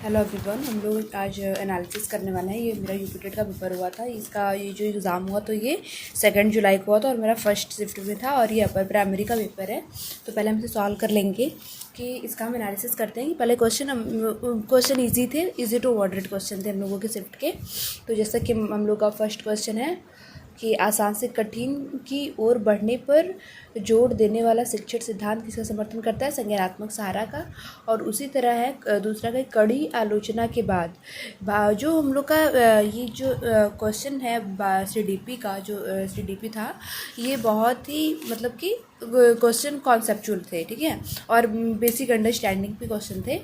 Hello everyone, हम लोग आज एनालिसिस करने वाले हैं। ये मेरा यूपीटेट का पेपर हुआ था। इसका ये जो एग्ज़ाम हुआ तो ये 2 जुलाई को हुआ था और मेरा फर्स्ट शिफ्ट में था और ये अपर प्राइमरी का पेपर है। तो पहले हम इसे सॉल्व कर लेंगे कि इसका हम एनालिसिस करते हैं कि पहले क्वेश्चन इजी थे, इजी टू मॉडरेट क्वेश्चन थे हम लोगों के शिफ्ट के। तो जैसा कि हम लोग का फर्स्ट क्वेश्चन है कि आसान से कठिन की ओर बढ़ने पर जोर देने वाला शिक्षण सिद्धांत किसका समर्थन करता है? संज्ञानात्मक सहारा का। और उसी तरह है दूसरा का, कड़ी आलोचना के बाद जो हम लोग का ये जो क्वेश्चन है सीडीपी का, जो सीडीपी था, ये बहुत ही मतलब कि क्वेश्चन कॉन्सेप्चुअल थे, ठीक है, और बेसिक अंडरस्टैंडिंग पे क्वेश्चन थे।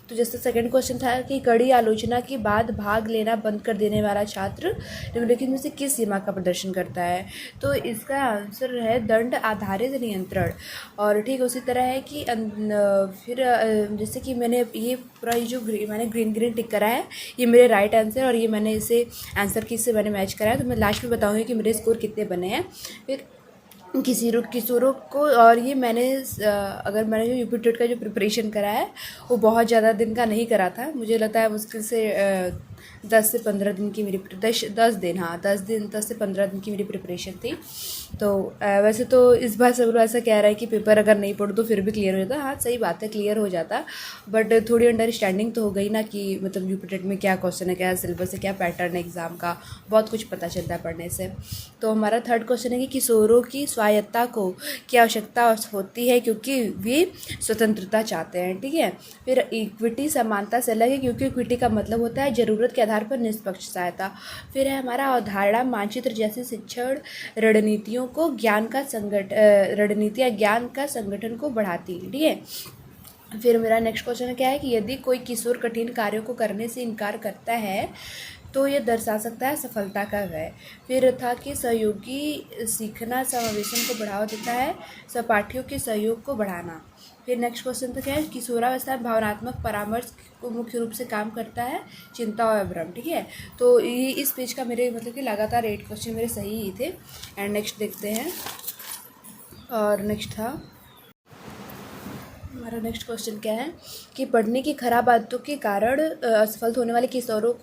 तो जैसे सेकंड क्वेश्चन था कि कड़ी आलोचना के बाद भाग लेना बंद कर देने वाला छात्र निम्नलिखित में से किस सीमा का प्रदर्शन करता है? तो इसका आंसर है दंड आधारित नियंत्रण। और ठीक उसी तरह है कि फिर जैसे कि मैंने ये पूरा ये जो मैंने ग्रीन ग्रीन टिक करा है, ये मेरे राइट आंसर, और ये मैंने इसे आंसर की से मैंने मैच करा है। तो मैं लास्ट में बताऊँगी कि मेरे स्कोर कितने बने हैं। फिर किशोरों को, और ये मैंने अगर मैंने जो यूपी टेट का जो प्रिपरेशन करा है वो बहुत ज़्यादा दिन का नहीं करा था। मुझे लगता है मुश्किल से 10 से 15 दिन की मेरी 10 से 15 दिन की मेरी प्रिपरेशन थी। तो वैसे तो इस बार सब लोग ऐसा कह रहा है कि पेपर अगर नहीं पढ़ो तो फिर भी क्लियर हो जाता। हाँ, सही बात है, क्लियर हो जाता, बट थोड़ी अंडरस्टैंडिंग तो हो गई ना कि मतलब यूपी टेट में क्या क्वेश्चन है, क्या सिलेबस है, क्या पैटर्न है एग्ज़ाम का, बहुत कुछ पता चलता है पढ़ने से। तो हमारा थर्ड क्वेश्चन है कि किशोरों की स्वायत्तता को की आवश्यकता होती है क्योंकि वे स्वतंत्रता चाहते हैं, ठीक है। फिर इक्विटी समानता से अलग है क्योंकि इक्विटी का मतलब होता है ज़रूरत के आधार पर निष्पक्ष सहायता। फिर है हमारा अवधारणा मानचित्र जैसी शिक्षण रणनीतियों को रणनीतियाँ ज्ञान का संगठन को बढ़ाती है, ठीक है। फिर मेरा नेक्स्ट क्वेश्चन क्या है कि यदि कोई किशोर कठिन कार्यों को करने से इनकार करता है तो ये दर्शा सकता है सफलता का व्यय। फिर था कि सहयोगी सीखना समावेशन को बढ़ावा देता है, सहपाठियों के सहयोग को बढ़ाना। फिर नेक्स्ट क्वेश्चन तो क्या है, किशोरावस्था भावनात्मक परामर्श को मुख्य रूप से काम करता है चिंता और भ्रम, ठीक है। तो ये इस पेज का मेरे मतलब कि लगातार 8 क्वेश्चन मेरे सही ही थे। एंड नेक्स्ट देखते हैं, और नेक्स्ट था हमारा नेक्स्ट क्वेश्चन क्या है कि पढ़ने की खराब आदतों के कारण असफल होने वाले किशोरों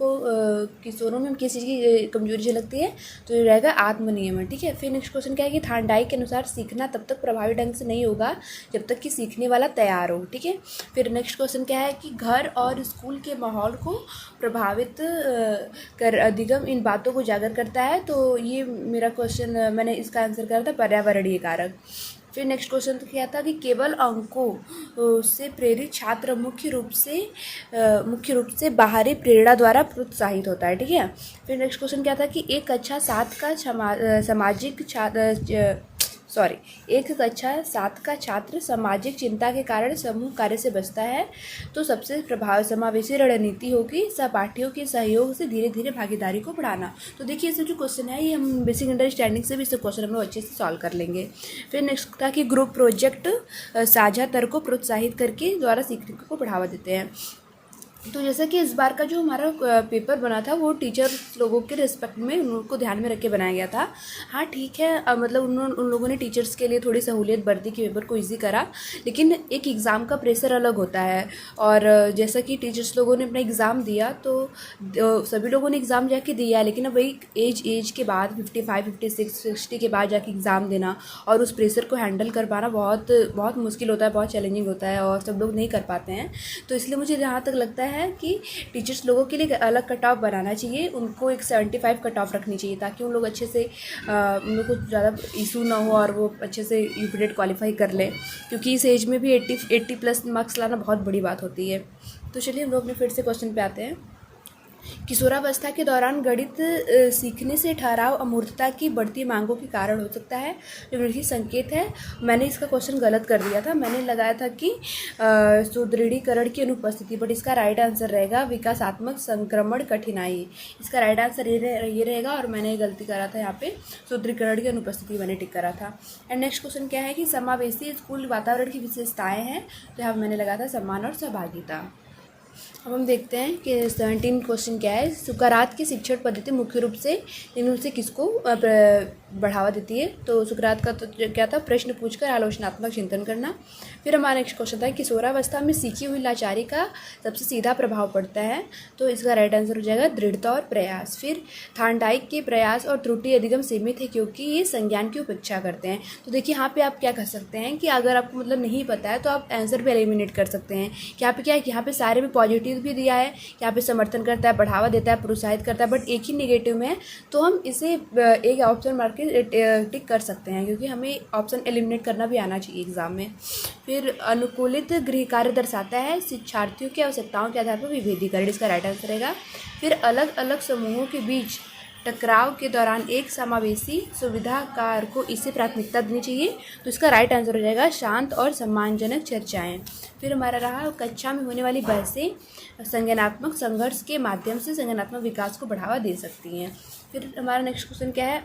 में किस चीज़ की कमजोरी झलकती है? तो ये रहेगा आत्मनियमन, ठीक है। फिर नेक्स्ट क्वेश्चन क्या है कि थांडाई के अनुसार सीखना तब तक प्रभावी ढंग से नहीं होगा जब तक कि सीखने वाला तैयार हो, ठीक है। फिर नेक्स्ट क्वेश्चन क्या है कि घर और स्कूल के माहौल को प्रभावित कर अधिगम इन बातों को उजागर करता है। तो ये मेरा क्वेश्चन, मैंने इसका आंसर करा था पर्यावरणीय कारक। फिर नेक्स्ट क्वेश्चन तो क्या था कि केवल अंकों से प्रेरित छात्र मुख्य रूप से बाहरी प्रेरणा द्वारा प्रोत्साहित होता है, ठीक है। फिर नेक्स्ट क्वेश्चन क्या था कि एक कक्षा 7 का छात्र सामाजिक चिंता के कारण समूह कार्य से बचता है तो सबसे प्रभाव समावेशी रणनीति होगी सहपाठियों के सहयोग से धीरे धीरे भागीदारी को बढ़ाना। तो देखिए, इसमें जो क्वेश्चन है ये हम बेसिक अंडरस्टैंडिंग से भी इस क्वेश्चन हम लोग अच्छे से सॉल्व कर लेंगे। फिर नेक्स्ट था कि ग्रुप प्रोजेक्ट साझा तर्क को प्रोत्साहित करके द्वारा सीखने को बढ़ावा देते हैं। तो जैसा कि इस बार का जो हमारा पेपर बना था वो टीचर लोगों के रिस्पेक्ट में उनको ध्यान में रख के बनाया गया था। हाँ, ठीक है, मतलब उन लोगों ने टीचर्स के लिए थोड़ी सहूलियत बरती कि पेपर को इजी करा, लेकिन एक एग्ज़ाम का प्रेशर अलग होता है। और जैसा कि टीचर्स लोगों ने अपना एग्ज़ाम दिया तो सभी लोगों ने एग्ज़ाम जाके दिया, लेकिन अब वही एज के बाद 55, 56, 60 के बाद जाके एग्ज़ाम देना और उस प्रेशर को हैंडल कर पाना बहुत बहुत मुश्किल होता है, बहुत चैलेंजिंग होता है और सब लोग नहीं कर पाते हैं। तो इसलिए मुझे जहाँ तक लगता है कि टीचर्स लोगों के लिए अलग कट ऑफ बनाना चाहिए, उनको एक 75 कट ऑफ रखनी चाहिए ताकि उन लोग अच्छे से उन लोग को ज़्यादा इशू ना हो और वो अच्छे से यूपीटेट क्वालिफाई कर ले, क्योंकि इस एज में भी 80+ मार्क्स लाना बहुत बड़ी बात होती है। तो चलिए हम लोग अपने फिर से क्वेश्चन पे आते हैं। किशोरावस्था के दौरान गणित सीखने से ठहराव अमूर्तता की बढ़ती मांगों के कारण हो सकता है, जो मेरी संकेत है। मैंने इसका क्वेश्चन गलत कर दिया था, मैंने लगाया था कि सुदृढ़ीकरण की अनुपस्थिति, बट इसका राइट आंसर रहेगा विकासात्मक संक्रमण कठिनाई। इसका राइट आंसर ये रहेगा, और मैंने गलती करा था यहाँ पे सुदृढ़ीकरण की अनुपस्थिति मैंने टिक करा था। एंड नेक्स्ट क्वेश्चन क्या है कि समावेशी स्कूल वातावरण की विशेषताएँ हैं, तो यहाँ मैंने लगाया था सम्मान और सहभागिता। अब हम देखते हैं कि 17 क्वेश्चन क्या है। सुकरात की शिक्षण पद्धति मुख्य रूप से इनमें से किसको बढ़ावा देती है। तो सुकरात का तो क्या था, प्रश्न पूछकर आलोचनात्मक चिंतन करना। फिर हमारा नेक्स्ट क्वेश्चन था, किशोरावस्था में सीखी हुई लाचारी का सबसे सीधा प्रभाव पड़ता है। तो इसका राइट आंसर हो जाएगा दृढ़ता और प्रयास। फिर थार्नडाइक के प्रयास और त्रुटि अधिगम सीमित है क्योंकि ये संज्ञान की उपेक्षा करते हैं। तो देखिए यहाँ पे आप क्या कर सकते हैं कि अगर आपको मतलब नहीं पता है तो आप आंसर पे एलिमिनेट कर सकते हैं। यहाँ पे क्या है कि यहाँ पे सारे में पॉजिटिव भी दिया है, यहाँ पे समर्थन करता है, बढ़ावा देता है, प्रोत्साहित करता है, बट एक ही नेगेटिव में है, तो हम इसे एक ऑप्शन मार के टिक कर सकते हैं क्योंकि हमें ऑप्शन एलिमिनेट करना भी आना चाहिए एग्जाम में। फिर अनुकूलित गृह कार्य दर्शाता है शिक्षार्थियों की आवश्यकताओं के आधार पर विभेदीकरण, इसका राइट आंसर रहेगा। फिर अलग अलग समूहों के बीच टकराव के दौरान एक समावेशी सुविधाकार को इसे प्राथमिकता देनी चाहिए। तो इसका राइट आंसर हो जाएगा शांत और सम्मानजनक चर्चाएं। फिर हमारा रहा कक्षा में होने वाली बहसें संज्ञानात्मक संघर्ष के माध्यम से संज्ञानात्मक विकास को बढ़ावा दे सकती हैं। फिर हमारा नेक्स्ट क्वेश्चन क्या है,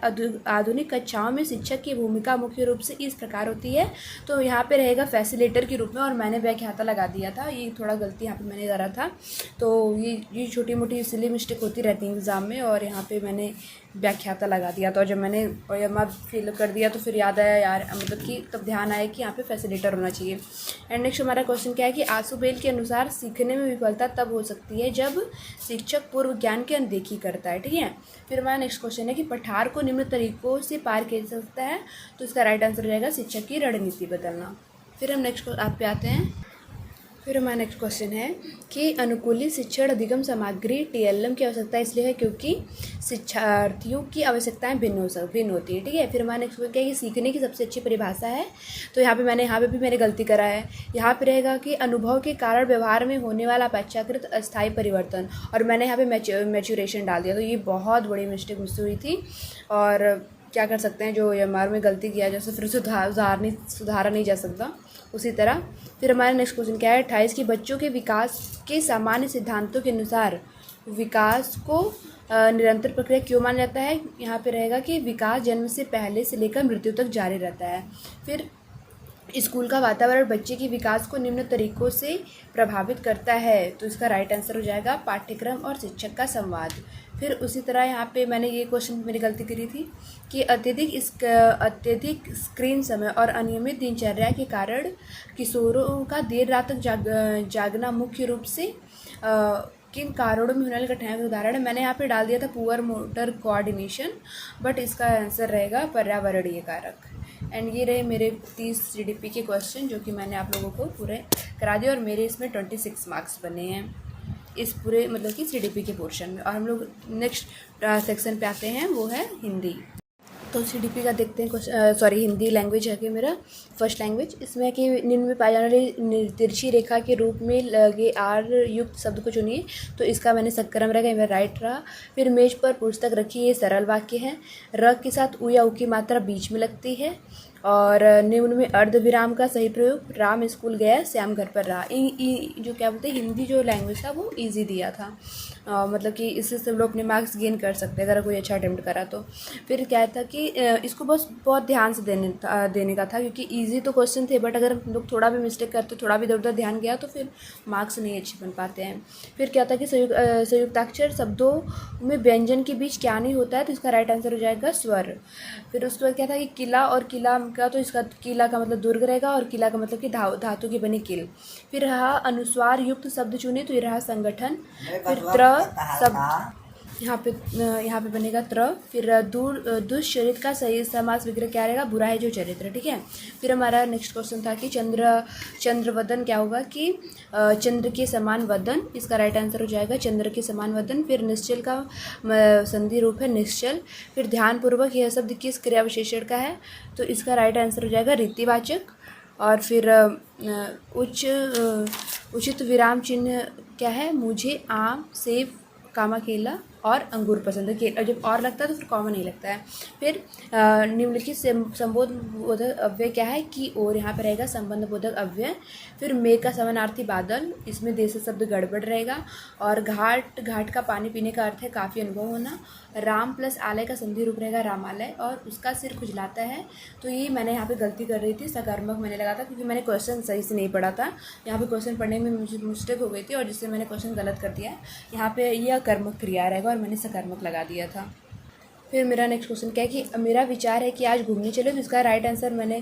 आधुनिक कक्षाओं में शिक्षक की भूमिका मुख्य रूप से इस प्रकार होती है। तो यहाँ पे रहेगा फैसिलिटेटर के रूप में, और मैंने व्याख्याता लगा दिया था, ये थोड़ा गलती यहाँ पे मैंने करा था। तो ये छोटी मोटी इसलिए मिस्टेक होती रहती है एग्ज़ाम में, और यहाँ पे मैंने व्याख्याता लगा दिया था, और जब मैंने ओएमआर फिल कर दिया तो फिर याद आया यार, मतलब कि तब ध्यान आया कि यहाँ पे फैसिलिटेटर होना चाहिए। एंड नेक्स्ट हमारा क्वेश्चन क्या है कि आशुबेल के अनुसार सीखने में विफलता तब हो सकती है जब शिक्षक पूर्व ज्ञान की अनदेखी करता है, ठीक है। फिर हमारा नेक्स्ट क्वेश्चन है कि पठार को निम्न तरीकों से पार किया जा सकता है। तो इसका राइट आंसर रहेगा शिक्षक की रणनीति बदलना। फिर हम नेक्स्ट आप पे आते हैं। फिर हमारा नेक्स्ट क्वेश्चन है कि अनुकूलित शिक्षण अधिगम सामग्री टीएलएम की आवश्यकता इसलिए है क्योंकि शिक्षार्थियों की आवश्यकताएं भिन्न होती है, ठीक है। फिर हमारा नेक्स्ट क्वेश्चन क्या है कि सीखने की सबसे अच्छी परिभाषा है। तो यहाँ पे भी मैंने गलती करा है। यहाँ पे रहेगा कि अनुभव के कारण व्यवहार में होने वाला अपेक्षाकृत अस्थायी परिवर्तन, और मैंने यहाँ पे मैच्योरेशन डाल दिया। तो ये बहुत बड़ी मिस्टेक मुझसे हुई थी, और क्या कर सकते हैं, जो एमआर में गलती किया जैसे फिर सुधारा नहीं जा सकता उसी तरह। फिर हमारा नेक्स्ट क्वेश्चन क्या है, 28 की बच्चों के विकास के सामान्य सिद्धांतों के अनुसार विकास को निरंतर प्रक्रिया क्यों माना जाता है। यहाँ पे रहेगा कि विकास जन्म से पहले से लेकर मृत्यु तक जारी रहता है। फिर स्कूल का वातावरण बच्चे के विकास को निम्न तरीकों से प्रभावित करता है। तो इसका राइट आंसर हो जाएगा पाठ्यक्रम और शिक्षक का संवाद। फिर उसी तरह यहाँ पे मैंने ये क्वेश्चन मेरी गलती करी थी कि अत्यधिक स्क्रीन समय और अनियमित दिनचर्या के कारण किशोरों का देर रात तक जागना मुख्य रूप से किन कारणों में होने वाली कठिनाइयों का उदाहरण है। मैंने यहाँ पे डाल दिया था पुअर मोटर कोऑर्डिनेशन, बट इसका आंसर रहेगा पर्यावरणीय कारक। एंड ये रहे मेरे 30 जीडीपी के क्वेश्चन जो कि मैंने आप लोगों को पूरे करा दिए, और मेरे इसमें 26 मार्क्स बने हैं इस पूरे मतलब कि सीडीपी के पोर्शन में। और हम लोग नेक्स्ट सेक्शन पे आते हैं, वो है हिंदी। तो सीडीपी का देखते हैं हिंदी लैंग्वेज है कि मेरा फर्स्ट लैंग्वेज। इसमें कि निम्न में पाई जाने वाली तिरछी रेखा के रूप में लगे आर युक्त शब्द को चुनिए। तो इसका मैंने सक्रम रहेगा, मेरा राइट रहा। फिर मेज पर पुस्तक रखी, ये सरल वाक्य है। र के साथ उ या उ की मात्रा बीच में लगती है, और निम्न में अर्ध विराम का सही प्रयोग, राम स्कूल गया, श्याम घर पर रहा। जो क्या बोलते हैं हिंदी जो लैंग्वेज था वो इजी दिया था, मतलब कि इससे सब लोग अपने मार्क्स गेन कर सकते हैं अगर कोई अच्छा अटेम्प्ट करा तो। फिर क्या था कि इसको बस बहुत ध्यान से देने का था क्योंकि इजी तो क्वेश्चन थे, बट अगर हम लोग थोड़ा भी मिस्टेक करते, थोड़ा भी इधर उधर ध्यान गया तो फिर मार्क्स नहीं अच्छे बन पाते हैं। फिर क्या था कि संयुक्ताक्षर शब्दों में व्यंजन के बीच क्या नहीं होता है। तो इसका राइट आंसर हो जाएगा स्वर। फिर उसके बाद क्या था कि किला और किला का, तो इसका किला का मतलब दुर्ग रहेगा, और किला का मतलब कि धातु की बनी किल। फिर रहा अनुस्वार युक्त शब्द चुने, तो ये रहा संगठन। फिर त्र शब्द यहाँ पे बनेगा त्र। फिर दुष्चरित का सही समास विग्रह क्या रहेगा, बुरा है जो चरित्र, ठीक है। फिर हमारा नेक्स्ट क्वेश्चन था कि चंद्रवदन क्या होगा कि चंद्र के समान वदन, इसका राइट आंसर हो जाएगा चंद्र के समान वदन। फिर निश्चल का संधि रूप है निश्चल। फिर ध्यानपूर्वक यह शब्द किस क्रिया विशेषण का है, तो इसका राइट आंसर हो जाएगा रीतिवाचक। और फिर उचित विराम चिन्ह क्या है, मुझे आम सेब कामा केला और अंगूर पसंद है। और जब और लगता है तो फिर कॉमन नहीं लगता है। फिर निम्नलिखित संबोध बोधक अव्यय क्या है, की और, यहाँ पर रहेगा संबंध बोधक अव्यय। फिर मे का समानार्थी बादल, इसमें देश शब्द गड़बड़ रहेगा। और घाट, घाट का पानी पीने का अर्थ है काफ़ी अनुभव होना। राम प्लस आलय का संधि रूप रहेगा रामालय। और उसका सिर खुजलाता है, तो ये मैंने यहाँ पे गलती कर रही थी, सकर्मक मैंने लगा था क्योंकि मैंने क्वेश्चन सही से नहीं पढ़ा था। यहाँ पे क्वेश्चन पढ़ने में मुझे मिस्टेक हो गई थी और जिससे मैंने क्वेश्चन गलत कर दिया। यहाँ पे यह कर्मक क्रिया रहेगा और मैंने सकर्मक लगा दिया था। फिर मेरा नेक्स्ट क्वेश्चन क्या है कि मेरा विचार है कि आज घूमने चले, तो इसका राइट आंसर मैंने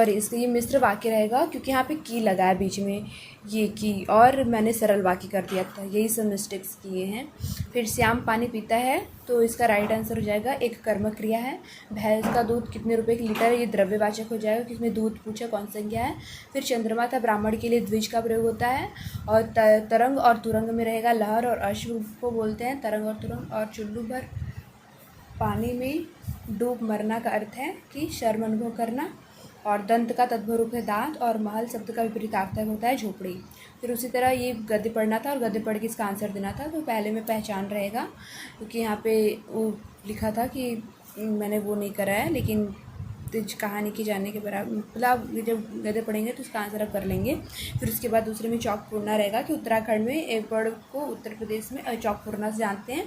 इसका ये मिश्र वाक्य रहेगा क्योंकि यहाँ पे की लगा है बीच में, ये की, और मैंने सरल वाक्य कर दिया था। यही सब मिस्टेक्स किए हैं। फिर श्याम पानी पीता है, तो इसका राइट आंसर हो जाएगा एक कर्मक क्रिया है। भैंस का दूध कितने रुपए की लीटर है, ये द्रव्यवाचक हो जाएगा क्योंकि इसमें दूध पूछा कौन संज्ञा है। फिर चंद्रमा था ब्राह्मण के लिए द्विज का प्रयोग होता है। और तरंग और तुरंग में रहेगा लहर और अश्व को बोलते हैं तरंग और तुरंग। और चुल्लू भर पानी में डूब मरना का अर्थ है कि शर्म अनुभव करना। और दंत का तद्भव रूप है दांत। और महल शब्द का विपरीतार्थक होता है झोपड़ी। फिर उसी तरह ये गद्य पढ़ना था और गद्य पढ़ के इसका आंसर देना था। तो पहले में पहचान रहेगा क्योंकि यहाँ पे वो लिखा था कि मैंने वो नहीं करा है, लेकिन कहानी की जानने के बराबर, मतलब जब गद्य पढ़ेंगे तो उसका आंसर आप कर लेंगे। फिर उसके बाद दूसरे में चौक पूर्णा रहेगा कि उत्तराखंड में एपड़ को उत्तर प्रदेश में चौक पूर्णा से जानते हैं।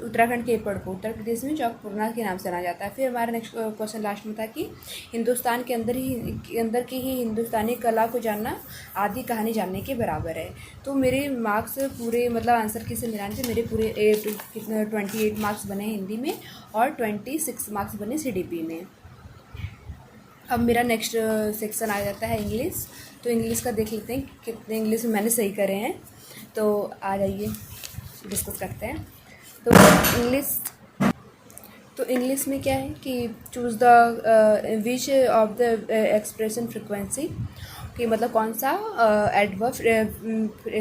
उत्तराखंड के एपड़ को उत्तर प्रदेश में चौक पूर्णा के नाम से जाना जाता है। फिर हमारा नेक्स्ट क्वेश्चन लास्ट में था कि हिंदुस्तान के अंदर की ही हिंदुस्तानी कला को जानना आदि कहानी जानने के बराबर है। तो मेरे मार्क्स पूरे, मतलब आंसर किसे मिलाने से मेरे पूरे 28 मार्क्स बने हिंदी में और 26 मार्क्स बने CDP में। अब मेरा नेक्स्ट सेक्शन आ जाता है इंग्लिश। तो इंग्लिश का देख लेते हैं कितने इंग्लिश में मैंने सही करे हैं। तो आ जाइए डिस्कस करते हैं। तो इंग्लिश में क्या है कि choose the which of the expression frequency, कि मतलब कौन सा एडवर्ब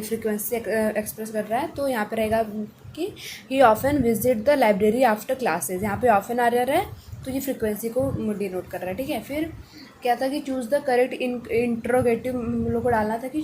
फ्रिक्वेंसी एक्सप्रेस कर रहा है। तो यहाँ पे रहेगा कि ही often visit the library after classes. यहाँ पे ऑफन आ रहा है तो ये फ्रिक्वेंसी को डिनोट कर रहा है, ठीक है। फिर क्या था कि चूज़ द करेक्ट इंट्रोगेटिव, हम लोग को डालना था कि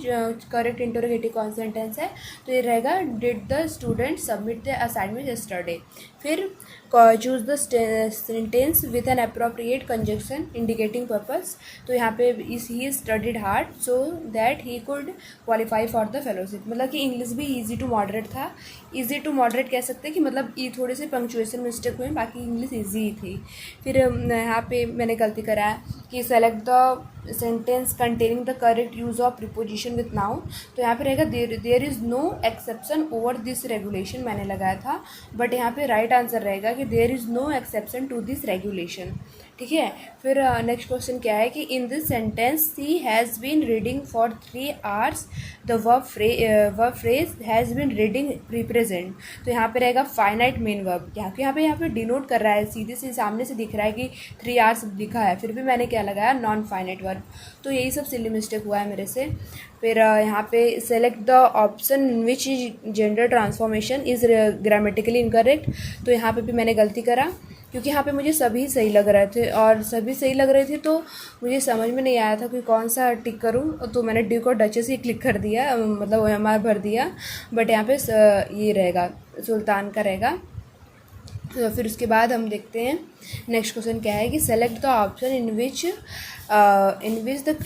करेक्ट इंट्रोगेटिव कौन सा सेंटेंस है। तो ये रहेगा did the student submit the assignment yesterday. फिर choose the sentence with an appropriate conjunction indicating purpose. तो यहाँ पे he studied hard so that he could qualify for the fellowship. मतलब कि इंग्लिश भी ईजी टू मॉडरेट था। Easy to moderate कह सकते हैं कि मतलब ये थोड़े से पंक्चुएशन मिस्टेक हुए, बाकी इंग्लिश ईजी ही थी। फिर यहाँ पे मैंने गलती करा है कि select the sentence containing the correct use of preposition with noun. तो यहाँ पे रहेगा there is no exception over this regulation, मैंने लगाया था, बट यहाँ पे राइट आंसर रहेगा कि there is no exception to this regulation, ठीक है। फिर नेक्स्ट क्वेश्चन क्या है कि in this sentence she has been reading for 3 hours the verb phrase has been reading represent. तो यहाँ पे रहेगा फाइनाइट मेन वर्ब, यहाँ पे डिनोट कर रहा है, सीधे से सामने से दिख रहा है कि 3 hours लिखा है, फिर भी मैंने क्या लगाया नॉन फाइनाइट वर्ब। तो यही सब सिली मिस्टेक हुआ है मेरे से। फिर यहाँ पे select the option which gender transformation is grammatically incorrect. तो यहाँ पे भी मैंने गलती करा क्योंकि यहाँ पे मुझे सभी सही लग रहे थे और सभी सही लग रहे थे, तो मुझे समझ में नहीं आया था कि कौन सा टिक करूँ। तो मैंने ड्यूक और डचेस ही क्लिक कर दिया, मतलब OMR भर दिया, बट यहाँ पे ये रहेगा सुल्तान का रहेगा। तो फिर उसके बाद हम देखते हैं नेक्स्ट क्वेश्चन क्या है कि select the option in which the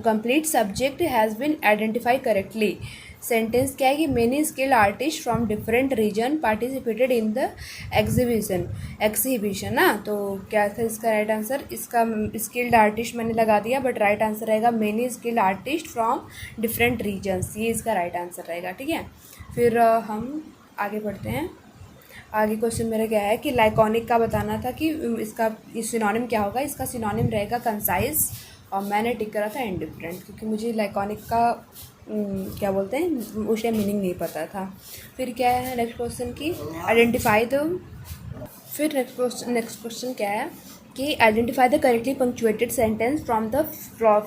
complete subject has been identify correctly. Sentence क्या है कि many skilled artist from different region participated in the exhibition ना। तो क्या था इसका राइट आंसर, इसका स्किल्ड आर्टिस्ट मैंने लगा दिया, बट राइट आंसर रहेगा many skilled artist from different regions, ये इसका राइट आंसर रहेगा, ठीक है। फिर हम आगे बढ़ते हैं। आगे क्वेश्चन मेरा क्या है कि लाइकॉनिक का बताना था कि इसका सिनोनिम क्या होगा। इसका सिनोनिम रहेगा कंसाइज, और मैंने टिक करा था इंडिफरेंट क्योंकि मुझे लाइकॉनिक का क्या बोलते हैं उस टाइम मीनिंग नहीं पता था। फिर क्या है नेक्स्ट क्वेश्चन की आइडेंटिफाई दो। फिर नेक्स्ट क्वेश्चन क्या है कि identify the correctly punctuated sentence from the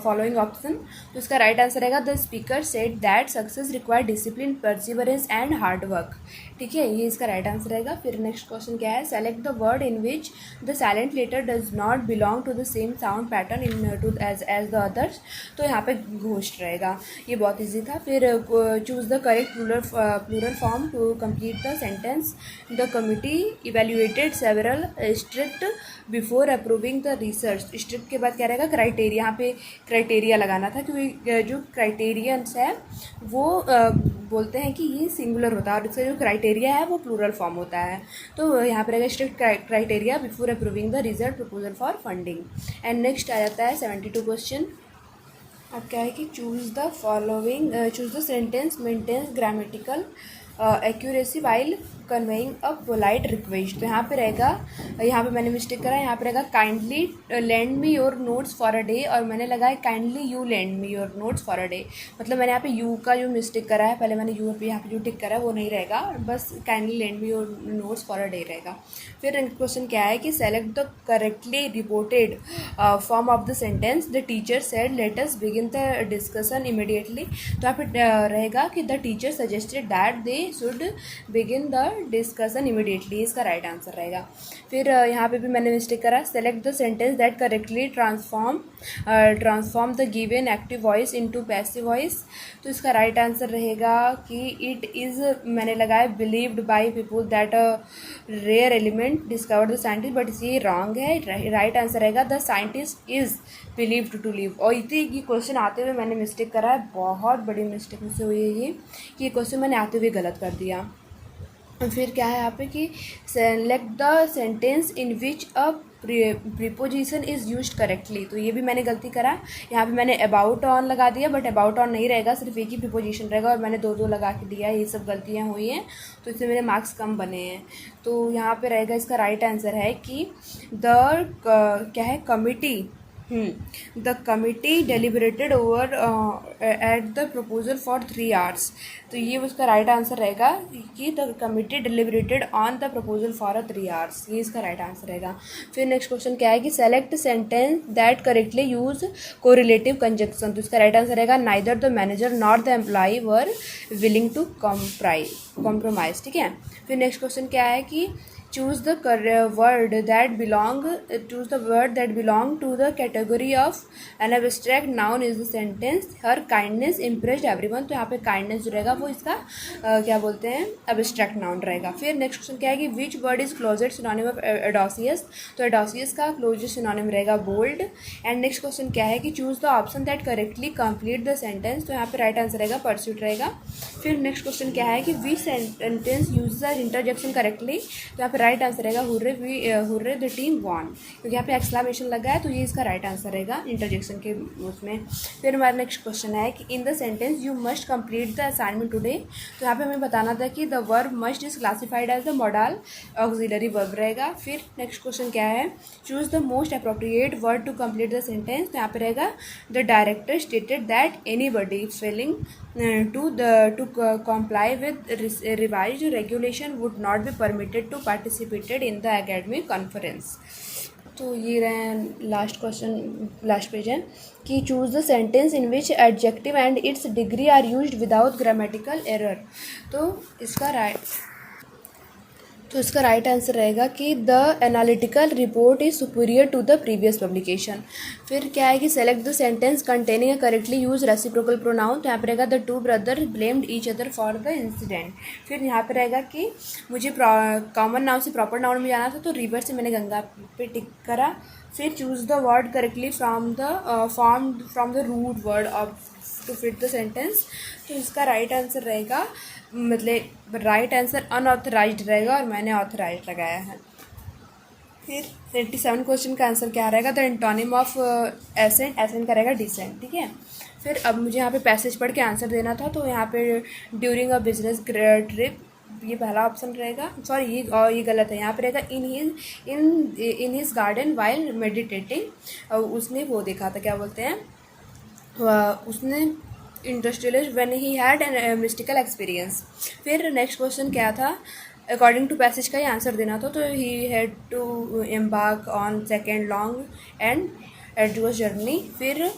following option. तो इसका राइट आंसर रहेगा the speaker said that success require discipline, perseverance and hard work. ठीक है, ये इसका राइट आंसर रहेगा। फिर नेक्स्ट क्वेश्चन क्या है, select the word in which the silent letter does not belong to the same sound pattern in to as the others. तो यहाँ पे घोस्ट रहेगा, ये बहुत ईजी था। फिर choose the correct plural form to complete the sentence. The committee evaluated several strict before approving the research. Strict के बाद क्या रहेगा, क्राइटेरिया। यहाँ पे क्राइटेरिया लगाना था क्योंकि जो क्राइटेरियंस है वो बोलते हैं कि ये सिंगुलर होता है और इसका जो क्राइटेरिया है वो प्लूरल फॉर्म होता है। तो यहाँ पर रहेगा strict criteria before approving the result proposal for funding. And next आ जाता है 72 क्वेश्चन। अब क्या है कि choose the following, choose the sentence maintains grammatical accuracy while conveying a polite request. तो यहाँ पे रहेगा, यहाँ पे मैंने मिस्टेक करा है, यहाँ पे रहेगा kindly land me your notes for a day, और मैंने लगाया kindly you land me your notes for a day. मतलब मैंने यहाँ पे यू का जो मिस्टेक करा है, पहले मैंने यू पे यहाँ पे जो टिक करा है वो नहीं रहेगा, बस kindly land me your notes for a day रहेगा। फिर क्वेश्चन क्या है कि select the correctly reported form of the sentence. The teacher said let us begin the discussion immediately. तो यहाँ पे रहेगा कि the teacher suggested that they should begin the discussion immediately, इसका राइट आंसर रहेगा। फिर यहाँ पे भी मैंने मिस्टेक करा, select the sentence that correctly transform the given active voice into passive voice. तो इसका राइट आंसर रहेगा कि इट इज़, मैंने लगाया believed by people that a rare element discovered the scientist, but ये रॉन्ग है। राइट आंसर रहेगा the scientist is believed to live. और इतने ये क्वेश्चन आते हुए मैंने मिस्टेक करा है, बहुत बड़ी मिस्टेक मुझसे हुई है ये, कि ये क्वेश्चन मैंने आते हुए गलत कर दिया। फिर क्या है यहाँ पे कि select the sentence in which a preposition is used correctly. तो ये भी मैंने गलती करा, यहाँ पे मैंने अबाउट ऑन लगा दिया, बट अबाउट ऑन नहीं रहेगा, सिर्फ एक ही प्रीपोजिशन रहेगा और मैंने दो दो लगा के दिया। ये सब गलतियाँ हुई हैं तो इससे मेरे मार्क्स कम बने हैं। तो यहाँ पे रहेगा, इसका राइट आंसर है कि क्या है, committee the committee deliberated over at the proposal for 3 hours। तो ये उसका राइट आंसर रहेगा कि the committee deliberated on the proposal for 3 hours, ये इसका राइट आंसर रहेगा। फिर नेक्स्ट क्वेश्चन क्या है कि select sentence that correctly use correlative conjunction. तो इसका राइट आंसर रहेगा neither the manager not the employee were willing to compromise. ठीक है, फिर नेक्स्ट क्वेश्चन क्या है कि choose the word that belong to the category of an abstract noun is the sentence her kindness impressed everyone। तो यहाँ पे kindness जो रहेगा वो इसका क्या बोलते हैं, abstract noun रहेगा। फिर नेक्स्ट क्वेश्चन क्या है कि which word is closest synonym of audacious। तो audacious का closest synonym रहेगा bold। एंड नेक्स्ट क्वेश्चन क्या है कि choose the option that correctly complete the sentence। तो यहाँ पे राइट आंसर रहेगा pursuit रहेगा। फिर नेक्स्ट क्वेश्चन क्या है कि which sentence uses the interjection correctly। तो यहाँ पे राइट आंसर रहेगा हुर्रे द टीम वॉन, क्योंकि यहाँ पे एक्सक्लेमेशन लगा है, तो ये इसका राइट आंसर रहेगा इंटरजेक्शन के उसमें। फिर हमारा नेक्स्ट क्वेश्चन है कि in the sentence you must complete the assignment today. तो यहाँ पे हमें बताना था कि the verb must is classified as the modal auxiliary verb रहेगा। फिर नेक्स्ट क्वेश्चन क्या है, choose the most appropriate word to complete the sentence. तो यहाँ पे रहेगा the director stated that anybody failing to comply with revised regulation would not be permitted to participated in the academic conference। तो ये रहे last question, last page है कि choose the sentence in which adjective and its degree are used without grammatical error. तो इसका right answer रहेगा कि the analytical report is superior to the previous publication. फिर क्या है कि select the sentence containing a correctly use reciprocal pronoun. तो यहाँ पे रहेगा the two brother blamed each other for the incident. फिर यहाँ पे रहेगा कि मुझे कॉमन नाउन से प्रॉपर नाउन में जाना था, तो रिवर से मैंने गंगा पे टिक करा। फिर choose the word correctly from the root word of to fit the sentence. तो इसका राइट आंसर रहेगा, मतलब राइट आंसर अनऑथराइज्ड रहेगा और मैंने ऑथराइज्ड लगाया है। फिर 87 क्वेश्चन का आंसर क्या रहेगा, द एंटोनिम ऑफ एसेंट का रहेगा डिसेंट। ठीक है, फिर अब मुझे यहाँ पे पैसेज पढ़ के आंसर देना था, तो यहाँ पे ड्यूरिंग अ बिजनेस ट्रिप, ये पहला ऑप्शन रहेगा, सॉरी ये गलत है, यहाँ पे रहेगा in his garden while meditating. उसने वो देखा था, क्या बोलते हैं, उसने industrialist when he had an mystical experience. फिर नेक्स्ट क्वेश्चन क्या था, अकॉर्डिंग टू पैसेज का ही आंसर देना था, तो he had to embark on second long and arduous journey. फिर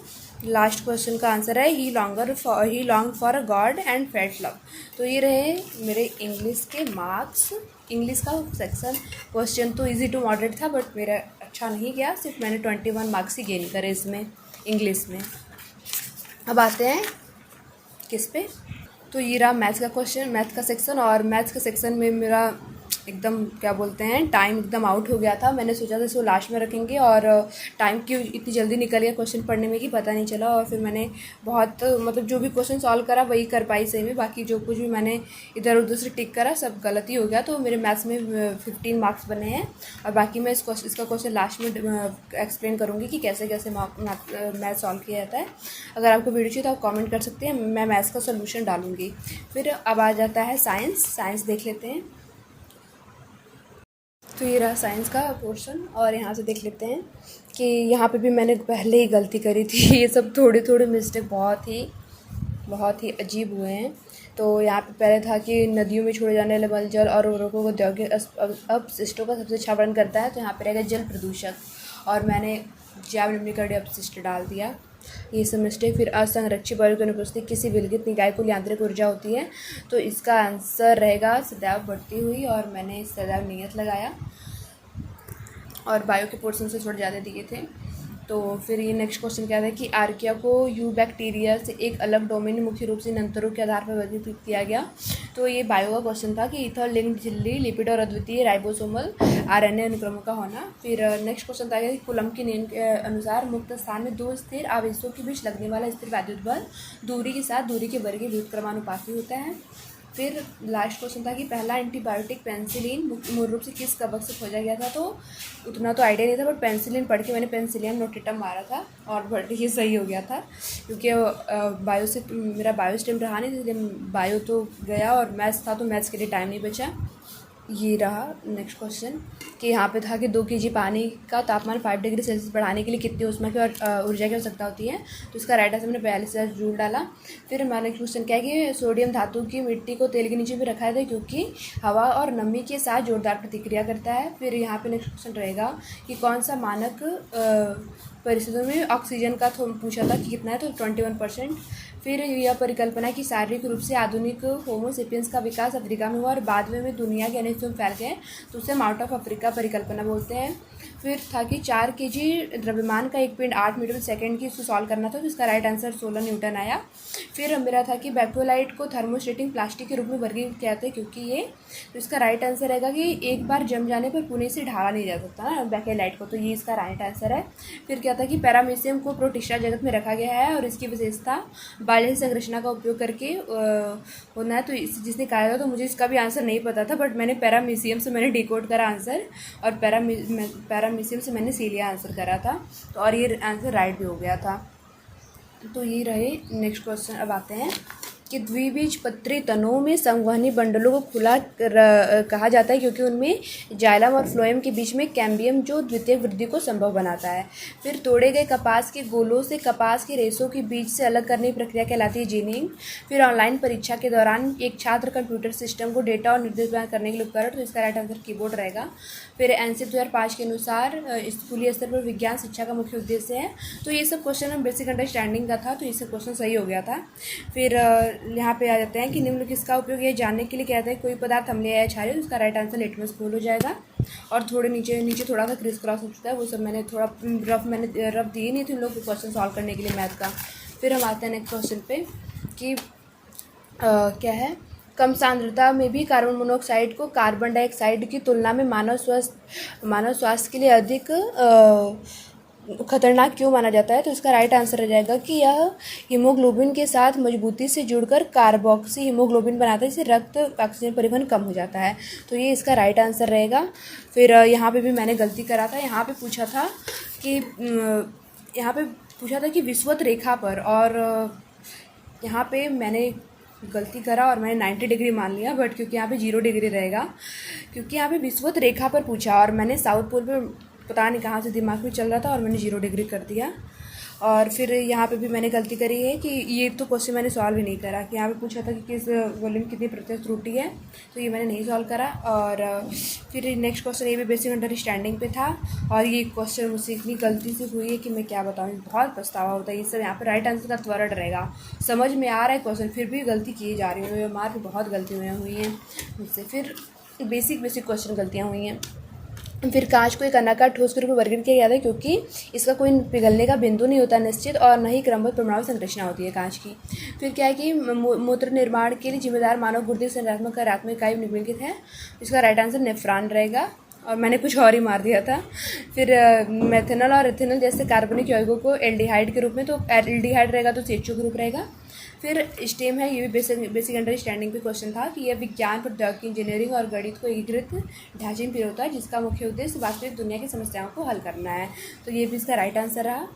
लास्ट क्वेश्चन का आंसर है he longed for a god and felt love. तो ये रहे मेरे इंग्लिश के मार्क्स। इंग्लिश का सेक्शन क्वेश्चन तो इजी टू मॉडरेट था, बट मेरा अच्छा नहीं गया, सिर्फ मैंने 21 मार्क्स ही गेन करे इसमें इंग्लिश में। अब आते हैं किस पे, तो ये रहा मैथ्स का क्वेश्चन, मैथ का सेक्शन। और मैथ्स के सेक्शन में मेरा एकदम क्या बोलते हैं टाइम एकदम आउट हो गया था। मैंने सोचा था इसको लास्ट में रखेंगे, और टाइम क्यों इतनी जल्दी निकल गया क्वेश्चन पढ़ने में कि पता नहीं चला। और फिर मैंने बहुत मतलब जो भी क्वेश्चन सॉल्व करा वही कर पाई सही में, बाकी जो कुछ भी मैंने इधर उधर से टिक करा सब गलती हो गया। तो मेरे मैथ्स में 15 मार्क्स बने हैं, और बाकी मैं इसका क्वेश्चन लास्ट में एक्सप्लेन करूँगी कि कैसे कैसे मैथ सॉल्व किया जाता है। अगर आपको वीडियो चाहिए तो आप कमेंट कर सकते हैं, मैं मैथ्स का सोल्यूशन डालूँगी। फिर अब आ जाता है साइंस देख लेते हैं। तो ये रहा साइंस का पोर्शन, और यहाँ से देख लेते हैं कि यहाँ पे भी मैंने पहले ही गलती करी थी। ये सब थोड़े थोड़े मिस्टेक बहुत ही अजीब हुए हैं। तो यहाँ पे पहले था कि नदियों में छोड़े जाने वाले मलजल और उर्वरकों को औद्योगिक अपशिष्टों का सबसे अच्छा वर्णन करता है, तो यहाँ पे रहेगा जल प्रदूषक, और मैंने जैव निम्नीकरण अपशिष्ट डाल दिया। ये सब मिस्टेक। फिर असंरक्षित वायु की अनुपस्थिति किसी विलगित निकाय को यांत्रिक ऊर्जा होती है, तो इसका आंसर रहेगा सदैव बढ़ती हुई, और मैंने सदैव नियत लगाया, और बायो के पोर्शन से थोड़े ज़्यादा दिए थे। तो फिर ये नेक्स्ट क्वेश्चन क्या था कि आर्किया को यूबैक्टीरिया से एक अलग डोमेन मुख्य रूप से इन अंतरों के आधार पर वर्गीकृत किया गया। तो ये बायो का क्वेश्चन था कि ईथर लिंक्ड झिल्ली लिपिड और अद्वितीय राइबोसोमल आरएनए अनुक्रमों का होना। फिर नेक्स्ट क्वेश्चन था कि कूलम्ब के नियम के अनुसार मुक्त स्थान में दो स्थिर आवेशों के बीच लगने वाला स्थिर वैद्युत बल दूरी के साथ दूरी के वर्ग के व्युत्क्रमानुपाती होता है। फिर लास्ट क्वेश्चन था कि पहला एंटीबायोटिक पेनिसिलिन मूल रूप से किस कवक से खोजा गया था। तो उतना तो आइडिया नहीं था, बट पेनिसिलिन पढ़ के मैंने पेनिसिलियम नोटेटम मारा था, और बट ये सही हो गया था, क्योंकि बायो से मेरा बायो स्ट्रीम रहा नहीं, इसलिए बायो तो गया, और मैथ्स था तो मैथ्स के लिए टाइम नहीं बचा। ये रहा नेक्स्ट क्वेश्चन कि यहाँ पे था कि 2 kg पानी का तापमान 5 डिग्री सेल्सियस बढ़ाने के लिए कितनी ऊष्मा की और ऊर्जा की आवश्यकता होती है। तो इसका राइट आंसर मैंने 42 जूल डाला। फिर हमारा नेक्स्ट क्वेश्चन क्या है कि सोडियम धातु की मिट्टी को तेल के नीचे भी रखा था, क्योंकि हवा और नमी के साथ जोरदार प्रतिक्रिया करता है। फिर यहाँ पे नेक्स्ट क्वेश्चन रहेगा कि कौन सा मानक परिस्थितियों में ऑक्सीजन का पूछा था कि कितना है, तो 21%। फिर यह परिकल्पना कि शारीरिक रूप से आधुनिक होमोसेपियंस का विकास अफ्रीका में हुआ और बाद में दुनिया के अनेक हिस्सों में फैल गए, तो उसे आउट ऑफ अफ्रीका परिकल्पना बोलते हैं। फिर था कि 4 kg द्रव्यमान का 1.8 मीटर सेकंड की इसको सॉल्व करना था, तो इसका राइट आंसर 16 न्यूटन आया। फिर मेरा था कि बैक्टोलाइट को थर्मोस्टेटिंग प्लास्टिक के रूप में वर्गीकृत किया जाता है, क्योंकि ये, तो इसका राइट आंसर रहेगा कि एक बार जम जाने पर पुणे से ढाला नहीं जा सकता ना बैकेलाइट को, तो ये इसका राइट आंसर है। फिर क्या था कि पैरामीशियम को प्रोटिस्टा जगत में रखा गया है, और इसकी विशेषता बाह्य संरचना का उपयोग करके होना है। तो जिसने कहा था, तो मुझे इसका भी आंसर नहीं पता था, बट मैंने पैरामीशियम से मैंने डिकोड करा आंसर, और पैरामीशियम से मैंने सीलिया आंसर करा था, तो और ये आंसर राइट भी हो गया था। तो ये रहे नेक्स्ट क्वेश्चन। अब आते हैं कि द्विबीजपत्री तनों में संवहनी बंडलों को खुला कहा जाता है, क्योंकि उनमें जाइलम और फ्लोएम के बीच में कैम्बियम जो द्वितीयक वृद्धि को संभव बनाता है। फिर तोड़े गए कपास के गोलों से कपास के रेशों के बीच से अलग करने की प्रक्रिया कहलाती है जीनिंग। फिर ऑनलाइन परीक्षा के दौरान एक छात्र कंप्यूटर सिस्टम को डेटा और निर्देश प्रदान करने के लिए उपकरण, तो इसका राइट आंसर कीबोर्ड रहेगा। फिर एनसीईआरटी 2005 के अनुसार स्कूली स्तर पर विज्ञान शिक्षा का मुख्य उद्देश्य है। तो ये सब क्वेश्चन हम बेसिक अंडरस्टैंडिंग का था, तो ये सब क्वेश्चन सही हो गया था। फिर यहाँ पे आ जाते हैं कि निम्न किसका उपयोग ये जानने के लिए कहते हैं कोई पदार्थ अम्लीय या क्षारीय, तो उसका राइट आंसर लिटमस घोल हो जाएगा। और थोड़े नीचे थोड़ा सा क्रिस क्रॉस हो चुका है, वो सब मैंने थोड़ा रफ दिए नहीं थे इन लोग को क्वेश्चन सॉल्व करने के लिए मैथ का। फिर हम आते हैं नेक्स्ट क्वेश्चन पे कि क्या है, कम सांद्रता में भी कार्बन मोनोऑक्साइड को कार्बन डाइऑक्साइड की तुलना में मानव स्वास्थ्य के लिए अधिक खतरनाक क्यों माना जाता है। तो इसका राइट आंसर रह जाएगा कि यह हीमोग्लोबिन के साथ मजबूती से जुड़कर कार्बोक्सी हीमोग्लोबिन बनाता है, जिससे रक्त ऑक्सीजन परिवहन कम हो जाता है। तो ये इसका राइट आंसर रहेगा। फिर यहाँ पे भी मैंने गलती करा था, यहाँ पे पूछा था कि विषुवत रेखा पर, और यहाँ पे मैंने गलती करा और मैंने 90 डिग्री मान लिया, बट क्योंकि यहाँ पे 0 डिग्री रहेगा, क्योंकि यहाँ पे विषुवत रेखा पर पूछा और मैंने साउथ पोल पर पता नहीं कहाँ से दिमाग में चल रहा था और मैंने 0 डिग्री कर दिया। और फिर यहाँ पे भी मैंने गलती करी है कि ये तो क्वेश्चन मैंने सॉल्व ही नहीं करा, कि यहाँ पे पूछा था कि किस वॉल्यूम कितनी प्रतिशत त्रुटि है, तो ये मैंने नहीं सॉल्व करा। और फिर नेक्स्ट क्वेश्चन ये भी बेसिक अंडरस्टैंडिंग पे था, और ये क्वेश्चन मुझसे इतनी गलती से हुई है कि मैं क्या बताऊँ, बहुत पछतावा होता है ये सब। यहाँ पर राइट आंसर का त्वरण रहेगा, समझ में आ रहा है क्वेश्चन, फिर भी गलती की जा रही है, मार्क बहुत गलतियाँ हुई हैं मुझसे। फिर बेसिक क्वेश्चन गलतियाँ हुई हैं। फिर कांच को एक अनाकार ठोस के रूप में वर्गीकृत किया जाता है क्योंकि इसका कोई पिघलने का बिंदु नहीं होता निश्चित, और न ही क्रमबद्ध परमाणु संरचना होती है कांच की। फिर क्या है कि मूत्र निर्माण के लिए जिम्मेदार मानव गुर्दे संरचनात्मक कार्यात्मक इकाई निम्नलिखित है। इसका राइट आंसर नेफ्रॉन रहेगा, और मैंने कुछ और ही मार दिया था। फिर मेथेनॉल और इथेनॉल जैसे कार्बनिक यौगिकों को एल्डिहाइड के रूप में, तो एल्डिहाइड रहेगा तो CHO ग्रुप रहेगा। फिर स्टेम है, ये भी बेसिक अंडरस्टैंडिंग पे क्वेश्चन था कि यह विज्ञान, प्रौद्योगिकी, इंजीनियरिंग और गणित को एकीकृत ढांचे में होता है जिसका मुख्य उद्देश्य वास्तविक दुनिया की समस्याओं को हल करना है, तो ये भी इसका राइट आंसर रहा।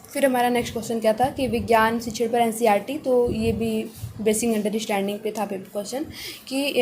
फिर हमारा नेक्स्ट क्वेश्चन क्या था कि विज्ञान शिक्षण पर NCERT, तो ये भी बेसिक अंडरस्टैंडिंग पे था पेपर क्वेश्चन कि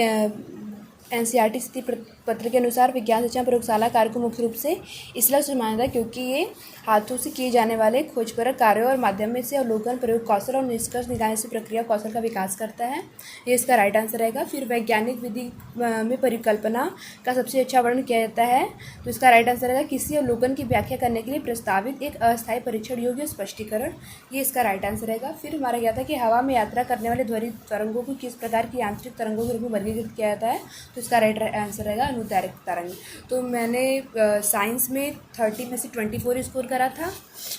NCERT स्थिति पत्र के अनुसार विज्ञान शिक्षण प्रयोगशाला कार्य को मुख्य रूप से इसलिए से माना था क्योंकि ये हाथों से किए जाने वाले खोजपरक कार्यों और माध्यम में से अवलोकन, प्रयोग कौशल और निष्कर्ष निकालने से प्रक्रिया कौशल का विकास करता है, ये इसका राइट आंसर रहेगा। फिर वैज्ञानिक विधि में परिकल्पना का सबसे अच्छा वर्णन किया जाता है, तो इसका राइट आंसर रहेगा किसी अवलोकन की व्याख्या करने के लिए प्रस्तावित एक अस्थायी परीक्षण योग्य स्पष्टीकरण, ये इसका राइट आंसर रहेगा। फिर हमारा क्या था कि हवा में यात्रा करने वाले ध्वनि तरंगों को किस प्रकार की यांत्रिक तरंगों के रूप में वर्गीकृत किया जाता है, तो इसका राइट आंसर रहेगा अनुदैर्घ्य तरंग। तो मैंने साइंस में 30 में से 24 स्कोर करा था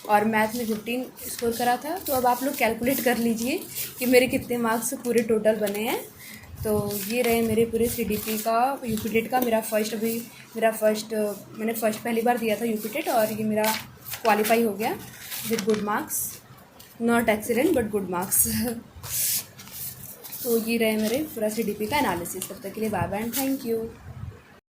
और मैथ में 15 स्कोर करा था। तो अब आप लोग कैलकुलेट कर लीजिए कि मेरे कितने मार्क्स पूरे टोटल बने हैं। तो ये रहे मेरे पूरे CDP का, यूपी टेट का मैंने फर्स्ट पहली बार दिया था यूपी टेट, और ये मेरा क्वालिफाई हो गया with good marks, not excellent but good marks. तो ये रहे मेरे पूरा CDP का एनालिसिस। तब तक के लिए bye bye and thank you.